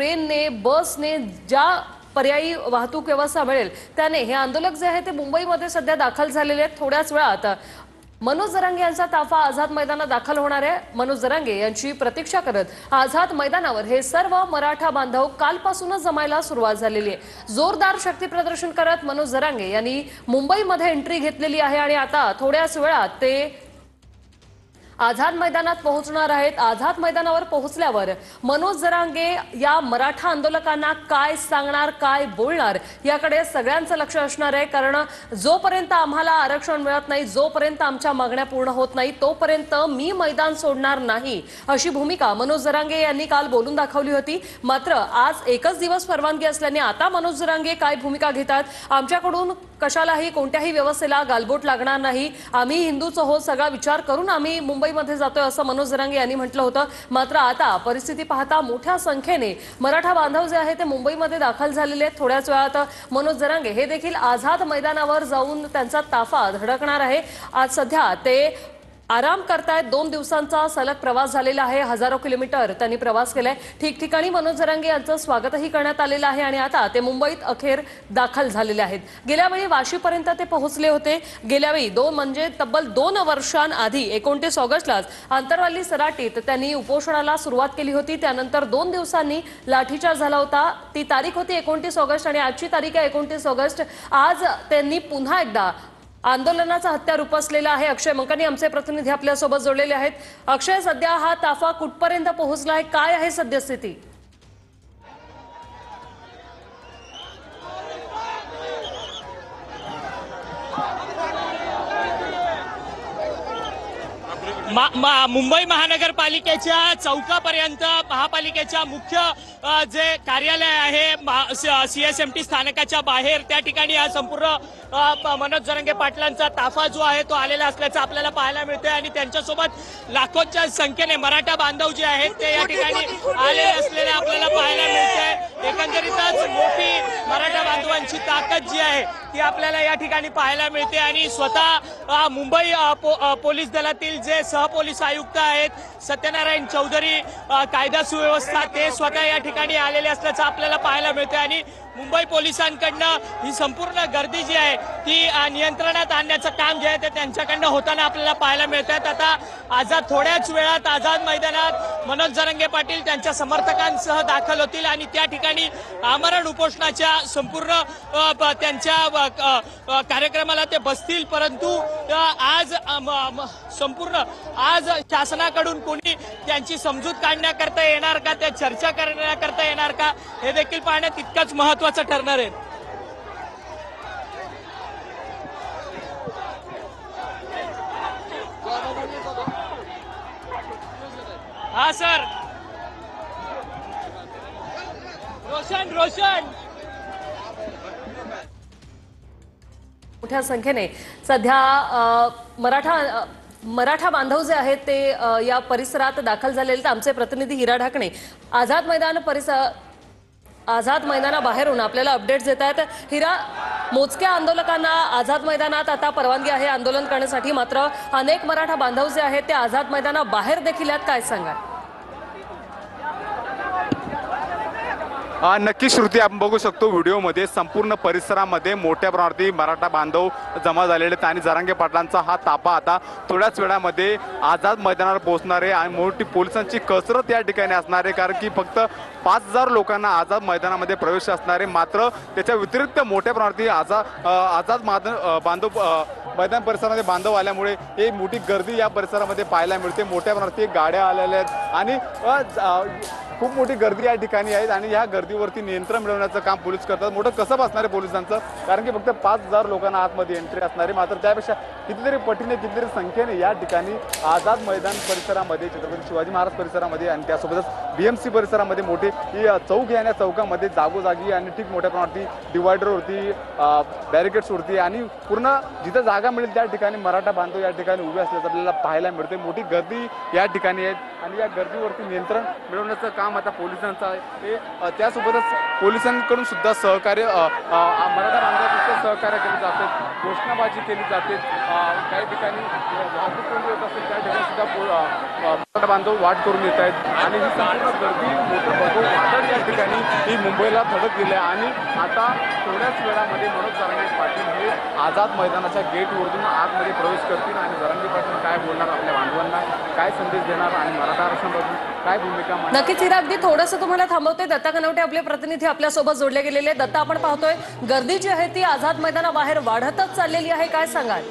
ट्रेनने, बसने, ज्या पर्यायी वाहतूक व्यवस्था मिळेल त्याने हे आंदोलक जे आहे ते मुंबईमध्ये सध्या दाखल झालेले आहेत। थोड्याच वेळात मनोज जरांगे यांचा ताफा आझाद मैदानात दाखल होणार आहे। मनोज जरांगे यांची प्रतीक्षा करत आझाद मैदानावर हे सर्व मराठा बांधव कालपासूनच जमायला सुरुवात झालेली आहे। जोरदार शक्ती प्रदर्शन करत मनोज जरांगे यांनी मुंबईमध्ये एंट्री घेतलेली आहे आणि आता थोड्याच वेळात ते आझाद मैदानात पोहोचणार आहेत। आझाद मैदानावर पोहोचल्यावर मनोज जरांगे या मराठा आंदोलकांना काय सांगणार, काय बोलणार याकडे सगळ्यांचं लक्ष असणार आहे। कारण जोपर्यंत आम्हाला आरक्षण मिळत नाही, जोपर्यंत आमच्या मागण्या पूर्ण होत नाही, तोपर्यंत मी मैदान सोडणार नाही अशी भूमिका मनोज जरांगे यांनी काल बोलून दाखवली होती। मात्र आज एकच दिवस परवानगी असल्याने आता मनोज जरांगे काय भूमिका घेतात, आमच्याकडून कशालाही कोणत्याही व्यवस्थेला गालबोट लागणार नाही, आम्ही हिंदूच आहोत, सगळा विचार करून आम्ही मुंबईमध्ये जातोय असं मनोज जरांगे यांनी म्हटलं होतं। मात्र आता परिस्थिती पाहता मोठ्या संख्येने मराठा बांधव जे आहे ते मुंबईमध्ये दाखल झालेले आहेत। थोड्याच वेळात मनोज जरांगे हे देखील आझाद मैदानावर जाऊन त्यांचा ताफा धडकणार आहे। आज सध्या ते आराम करतायत। 2 दिवसांचा सलग प्रवास झालेला आहे, हजारो किलोमीटर त्यांनी प्रवास केलाय। ठिकठिकाणी मनोज जरांगे यांचं स्वागतही करण्यात आलेलं आहे आणि आता ते मुंबईत अखेर दाखल झालेले आहेत। गेल्या वेळी वाशीपर्यंत ते पोहोचले होते। गेल्या वेळी तब्बल 2 वर्षांआधी 29 ऑगस्टलाच आंतरवाली सराटीत त्यांनी उपोषणाला सुरुवात केली होती। त्यानंतर 2 दिवसांनी लाठीचार्ज झाला होता। ती तारीख होती 29 ऑगस्ट आणि आजची तारीख आहे 29 ऑगस्ट। आज त्यांनी पुन्हा एकदा आंदोलनाचा हत्यार उपसलेला आहे। अक्षय मंकानी आमचे प्रतिनिधी आपल्या सोबत जोडलेले आहेत। अक्षय, सध्या हा ताफा कुठपर्यंत पोहोचला आहे, काय आहे सद्यस्थिती? मुंबई महानगरपालिकेच्या चौकापर्यंत महापालिकेच्या मुख्य जे कार्यालय आहे CSMT स्थानकाच्या बाहेर त्या ठिकाणी हा संपूर्ण मनोज जरांगे पाटलांचा ताफा जो आहे तो आलेला असल्याचं आपल्याला पाहायला मिळतंय आणि त्यांच्यासोबत लाखोंच्या संख्येने मराठा बांधव जे आहेत ते या ठिकाणी आलेले असलेले आपल्याला पाहायला मिळतंय। एकंदरीतच मोठी मराठा बांधवांची ताकद जी आहे ती आपल्याला या ठिकाणी पाहायला मिळते आणि स्वतः मुंबई पोलीस दलातील जे सहपोलीस आयुक्त आहेत सत्यनारायण चौधरी, कायदा सुव्यवस्था, ते स्वतः या ठिकाणी आलेले असल्याचं आपल्याला पाहायला मिळते आणि मुंबई पोलिसांकडनं ही संपूर्ण गर्दी जी आहे ती नियंत्रणात आणण्याचं काम जे आहे ते त्यांच्याकडनं होताना आपल्याला पाहायला मिळत आहे। आता थोड्याच वेळात आझाद मैदानात मनोज जरांगे पाटील त्यांच्या समर्थकांसह दाखल होतील आणि त्या ठिकाणी आमरण उपोषणाच्या संपूर्ण त्यांच्या कार्यक्रमाला ते बसतील। परंतु आज आज शासनाकडून कोणी त्यांची समजूत काढण्याकरता येणार का, त्या चर्चा करण्याकरता येणार का, हे देखील पाहण्यात तितकंच महत्त्वाचं ठरणार आहे। हा सर, रोशन मोठ्या संख्येने सध्या मराठा बांधव जे आहेत ते या परिसरात दाखल झालेले। आमचे प्रतिनिधी हिरा ढाकणे आझाद मैदानाबाहेरून आपल्याला अपडेट्स देत आहेत। हिरा, मोजक्या आंदोलकांना आझाद मैदानात आता परवानगी आहे आंदोलन करण्यासाठी, मात्र अनेक मराठा बांधव जे आहेत ते आझाद मैदानाबाहेर देखील आहेत, काय सांगाल? नक्की श्रुती, आपण बघू शकतो व्हिडिओमध्ये संपूर्ण परिसरामध्ये मोठ्या प्रमाणात मराठा बांधव जमा झालेले आहेत आणि जरांगे पाटलांचा हा ताफा आता थोड्याच वेळामध्ये आझाद मैदानावर पोहोचणार आहे आणि मोठी पोलिसांची कसरत या ठिकाणी असणार आहे। कारण की फक्त 5000 लोकांना आझाद मैदानामध्ये प्रवेश असणार आहे, मात्र त्याच्या व्यतिरिक्त मोठ्या प्रमाणात आझाद बांधव मैदान परिसरामध्ये बांधव आल्यामुळे ही मोठी गर्दी या परिसरामध्ये पाहायला मिळते। मोठ्या प्रमाणात गाड्या आलेल्या आहेत आणि खूप मोठी गर्दी या ठिकाणी आहे आणि या गर्दीवरती नियंत्रण मिळवण्याचं काम पोलीस करतात। मोठं कसब असणार आहे पोलिसांचं, कारण की फक्त 5000 लोकांना आतमध्ये एंट्री असणार आहे, मात्र त्यापेक्षा कितीतरी पटीने कितीतरी संख्येने या ठिकाणी आझाद मैदान परिसरामध्ये, छत्रपती शिवाजी महाराज परिसरामध्ये आणि त्यासोबतच BMC परिसरामध्ये मोठी ही चौक आहे। चौकामध्ये जागोजागी आणि ठीक मोठ्या प्रमाणात डिवायडरवरती, बॅरिकेड्सवरती आणि पूर्ण जिथं जागा जागा मिळेल त्या ठिकाणी मराठा बांधव या ठिकाणी उभे असल्याचं आपल्याला पाहायला मिळते। मोठी गर्दी या ठिकाणी आहे आणि या गर्दीवरती नियंत्रण मिळवण्याचं काम आता पोलिसांचं आहे। त्यासोबतच पोलिसांकडून सुद्धा सहकार्य मराठा बांधवांचं सहकार्य केले जाते, घोषणाबाजी केली जाते। काही ठिकाणी वाहतूक कोंडी होत असेल त्या ठिकाणी सुद्धा मराठा बांधव वाट करून येत आहेत आणि ही संपूर्ण गर्दी मोठं भरपूर वादळ या ठिकाणी ही मुंबईला धडक दिली आहे। आणि आता थोड्याच वेळामध्ये मनोज जरांगे पाटील हे आझाद मैदानाच्या गेटवरून आतमध्ये प्रवेश करतील आणि जरांगे पाटील काय बोलणार, आपल्या बांधवांना काय संदेश देणार आणि मराठा आरक्षणाबद्दल काय भूमिका मांडणार। नक्कीच हिरा, अगदी थोडंसं तुम्हाला थांबवते। दत्ता कनवटे आपले प्रतिनिधी आपल्यासोबत जोडले गेलेले। दत्ता, आपण पाहतोय गर्दी जी आहे ती आझाद मैदानाबाहेर वाढतच चाललेली आहे, काय सांगाल?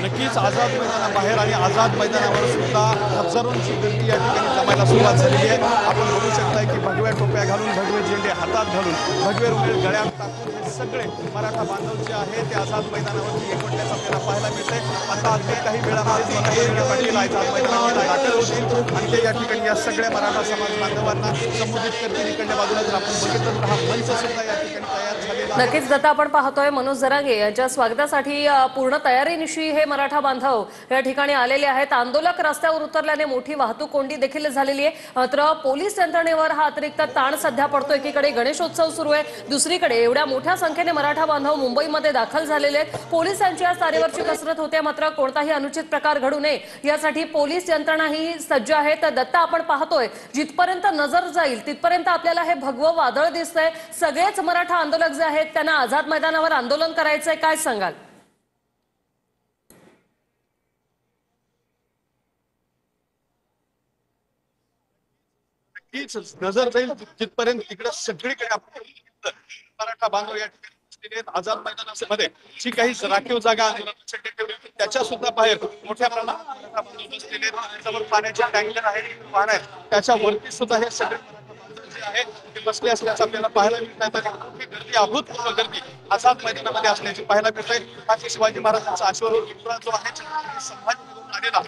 नक्कीच आझाद मैदानाबाहेर आणि आझाद मैदानावर सुद्धा हजारोंची गर्दी या ठिकाणी जमायला सुरुवात झालेली आहे। आपण बघू शकताय की भगव्या टोप्या घालून, भगवे झेंडे हातात घालून, भगवे रुमाल गळ्यात टाकून हे सगळे मराठा बांधव जे आहे ते आझाद मैदानावरती एकवटल्याचं आपल्याला पाहायला मिळतंय। आता अगदी काही वेळामध्ये पाटील आझाद मैदानावर दाखल होतील आणि ते या ठिकाणी या सगळ्या मराठा समाज बांधवांना संबोधित करतील। इकडच्या बाजूला जर आपण बघितलं तर हा मंच सुद्धा या ठिकाणी तयार झालेला आहे। नक्कीच दत्ता, आपण पाहतोय मनोज जरांगे यांच्या स्वागतासाठी पूर्ण तयारीनिशी हे मराठा बांधव या ठिकाणी आलेले आहेत। आंदोलक रस्त्यावर उतरल्याने मोठी वाहतूक कोंडी देखील झालेली आहे। मात्र पोलीस यंत्रणेवर हा अतिरिक्त ताण सध्या पडतो। एकीकडे गणेशोत्सव सुरू आहे, दुसरीकडे एवढ्या मोठ्या संख्येने मराठा बांधव मुंबईमध्ये दाखल झालेले आहेत। पोलिसांची या तारेवरची कसरत होते, मात्र कोणताही अनुचित प्रकार घडू नये यासाठी पोलीस यंत्रणाही सज्ज आहे। तर दत्ता, आपण पाहतोय जिथपर्यंत नजर जाईल तिथपर्यंत आपल्याला हे भगवं वादळ दिसतंय। सगळेच मराठा आंदोलक जे आहेत त्यांना आझाद मैदानावर आंदोलन करायचंय, काय सांगाल? हीच नजर जाईल जिथपर्यंत तिकडे सगळीकडे आपण मराठा बांधव या ठिकाणी बसलेले आहेत। आझाद मैदानामध्ये जी काही राखीव जागा आंदोलनासाठी ठेवली होती त्याच्या सुद्धा बाहेर मोठ्या प्रमाणात मराठा बांधव बसलेले आहेत। त्याच्यावर पाण्याचे टँकर आहे, वाहन आहे, त्याच्यावरती सुद्धा हे सगळे जे आहे ते बसले असल्याचं आपल्याला पाहायला मिळत आहे। आणि मोठी गर्दी, अभूतपूर्व गर्दी आझाद मैदानामध्ये असल्याची पाहायला मिळत आहे। हा शिवाजी महाराजांचा अश्वारूढ जो आहे संभाजीनगरहून आलेला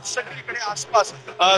सगळीकडे आसपास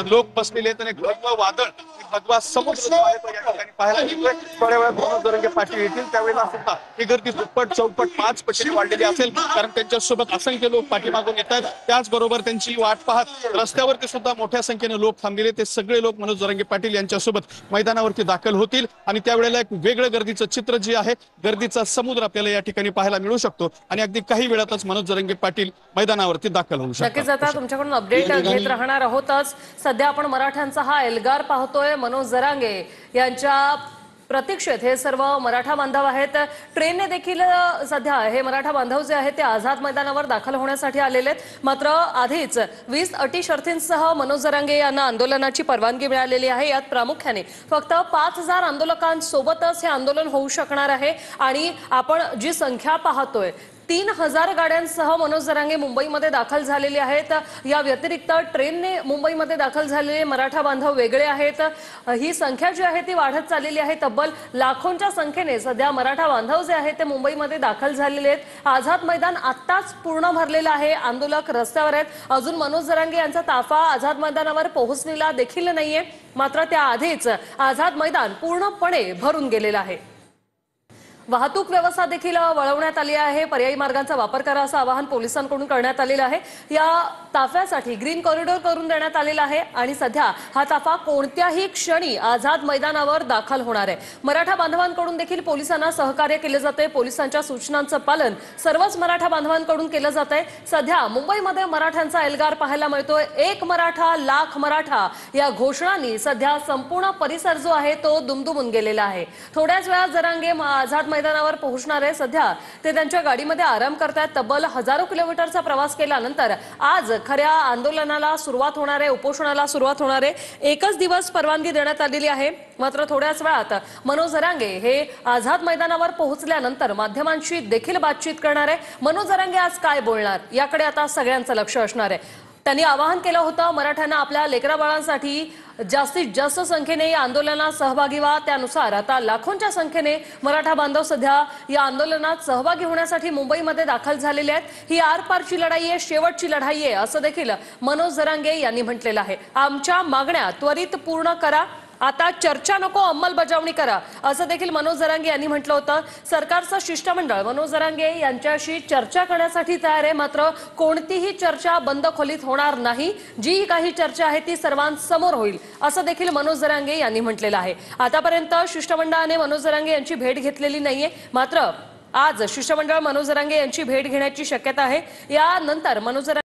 लोक बसलेले आहेत आणि भगवा वादळ, भगवा समुद्र जो आहे तो या ठिकाणी पाहायला मिळतोय। थोड्या वेळात मनोज जरांगे पाटील येतील त्यावेळेला सुद्धा ही गर्दी दुप्पट चौपट 5 पटीने वाढलेली असेल, कारण त्यांच्यासोबत असंख्य लोक पाठीमागून येतात। त्याचबरोबर त्यांची वाट पाहत रस्त्यावरती सुद्धा मोठ्या संख्येने लोक थांबलेले, ते सगळे लोक मनोज जरांगे पाटील यांच्यासोबत मैदानावरती दाखल होतील आणि त्यावेळेला एक वेगळं गर्दीचं चित्र जे आहे, गर्दीचा समुद्र आपल्याला या ठिकाणी पाहायला मिळू शकतो आणि अगदी काही वेळातच मनोज जरांगे पाटील मैदानावरती दाखल होऊ शकतात। नक्कीच आता तुमच्याकडून अपडेट घेत राहणार आहोतच। सध्या आपण मराठ्यांचा हा एल्गार पाहतोय। मनोज जरांगे यांच्या प्रतीक्षेत हे सर्व मराठा बांधव आहेत। ट्रेनने देखील सध्या हे मराठा बांधव जे आहेत ते आझाद मैदानावर दाखल होण्यासाठी आलेले आहेत। मात्र आधीच 20 अटी शर्तींसह मनोज जरांगे यांना आंदोलनाची परवानगी मिळालेली आहे। यात प्रामुख्याने फक्त 5000 आंदोलकांसोबतच हे आंदोलन होऊ शकणार आहे आणि आपण जी संख्या पाहतोय 3000 गाड्यांसह मनोज जरांगे मुंबईमध्ये दाखल झालेले आहेत। या व्यतिरिक्त ट्रेनने मुंबईमध्ये दाखल झालेले मराठा बांधव वेगळे आहेत। ही संख्या जी आहे ती वाढत चाललेली आहे। तब्बल लाखोंच्या संख्येने सध्या मराठा बांधव जे आहेत ते मुंबईमध्ये दाखल झालेले आहेत। आझाद मैदान आत्ताच पूर्ण भरलेलं आहे, आंदोलक रस्त्यावर आहेत। अजून मनोज जरांगे यांचा ताफा आझाद मैदानावर पोहोचलेला देखील नाहीये, मात्र त्याआधीच आझाद मैदान पूर्णपणे भरून गेलेलं आहे। वाहतूक व्यवस्था देखील वळवण्यात आली आहे। पर्यायी मार्गांचा वापर करा असं आवाहन पोलिसांकडून करण्यात आलेलं आहे। या ताफ्यासाठी ग्रीन कॉरिडॉर करून देण्यात आलेला आहे आणि सध्या हा ताफा कोणत्याही क्षणी आझाद मैदानावर दाखल होणार आहे। मराठा बांधवांकडून देखील पोलिसांना सहकार्य केले जाते। पोलिसांच्या सूचनांचं पालन सर्वच मराठा बांधवांकडून केलं जात आहे। सध्या मुंबईमध्ये मराठ्यांचा एल्गार पाहायला मिळतोय। एक मराठा लाख मराठा या घोषणांनी सध्या संपूर्ण परिसर जो आहे तो दुमदुमून गेलेला आहे। थोड्याच वेळात जरांगे आझाद मैदानावर पोहोचणार आहे। सध्या ते त्यांच्या गाडीमध्ये आराम करतात। तब्बल हजारो किलोमीटरचा प्रवास केल्यानंतर आज खऱ्या आंदोलनाला सुरुवात होणार आहे, उपोषणाला सुरुवात होणार आहे। एकच दिवस परवानगी देण्यात आलेली आहे, मात्र थोड्याच वेळात मनोज जरांगे हे आझाद मैदानावर पोहोचल्यानंतर माध्यमांशी देखील बातचीत करणार आहे। मनोज जरांगे आज काय बोलणार याकडे आता सगळ्यांचं लक्ष असणार आहे। त्यांनी आवाहन केलं होतं मराठ्यांना आपल्या लेकराबाळांसाठी जास्तीत जास्त संख्येने या आंदोलनात सहभागी व्हा। त्यानुसार आता लाखोंच्या संख्येने मराठा बांधव सध्या या आंदोलनात सहभागी होण्यासाठी मुंबईमध्ये दाखल झालेले आहेत। ही आरपारची लढाई आहे, शेवटची लढाई आहे असं देखील मनोज जरांगे यांनी म्हटलेलं आहे। आमच्या मागण्या त्वरित पूर्ण करा, आता चर्चा नको, अंमलबजावणी करा, असं देखील मनोज जरांगे यांनी म्हटलं होतं. सरकारचं शिष्टमंडळ मनोज जरांगे यांच्याशी चर्चा करण्यासाठी तयार आहे, मात्र कोणतीही चर्चा बंद खोलीत होणार नाही. जी काही चर्चा आहे ती सर्वांसमोर होईल, असं देखील मनोज जरांगे यांनी म्हटलेलं आहे. आतापर्यंत शिष्टमंडळाने मनोज जरांगे यांची भेट घेतलेली नाहीये, मात्र आज शिष्टमंडळ मनोज जरांगे यांची भेट घेण्याची शक्यता आहे. यानंतर मनोज जरांगे